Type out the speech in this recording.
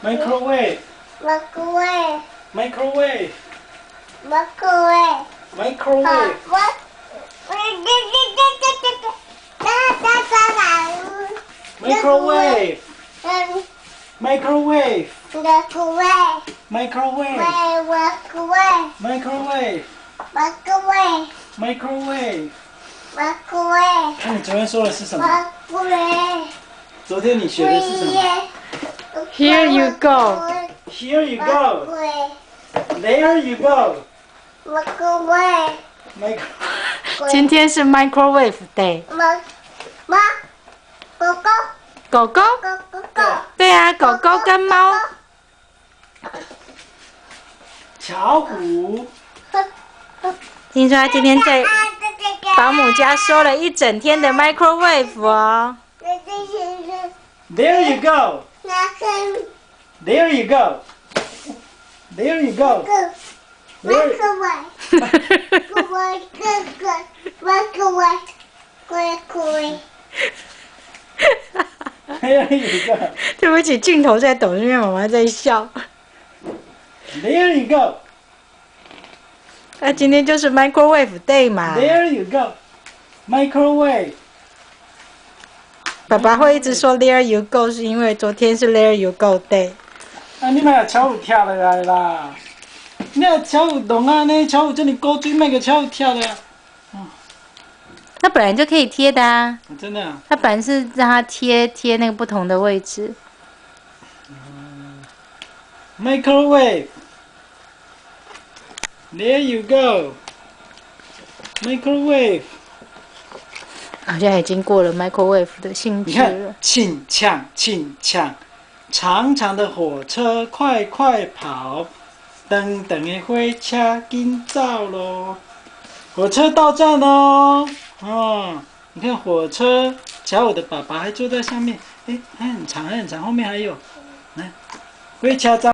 Microwave. Microwave. Microwave. Microwave. Microwave. What? Microwave. Microwave. Microwave. Microwave. Microwave. Microwave. Microwave. Microwave. Microwave.那你昨天说的是什么？ Microwave. 昨天你学的是什么 Here you go.？Here you go. Microwave. There you go. Microwave. Micro. 今天是 Microwave Day。狗狗。狗狗？狗狗。对啊，狗狗跟猫。巧虎。听说他今天在保姆家收了一整天的 Microwave 哦。There you go. There you go. There you go. Microwave. Microwave. There you go. 对不起，镜头在抖，因为妈妈在笑。 There you go. 那今天就是 Microwave Day 嘛。 There you go. Microwave. 爸爸会一直说 There you go， 是因为昨天是 There you go Day。啊，你买巧虎跳落来啦！你若巧虎弄啊呢，巧虎叫你勾追，卖个巧虎跳的啊！它本来就可以贴的啊，真的啊。它本来是让它贴那个不同的位置。Microwave. There you go. Microwave. 好像已经过了 Microwave 的兴你看致了。，请抢，请抢，长长的火车快快跑，等等的火车紧走咯。火车到站喽！哦，你看火车，巧虎的爸爸还坐在上面，哎，还很长，还很长，后面还有，来，火车站。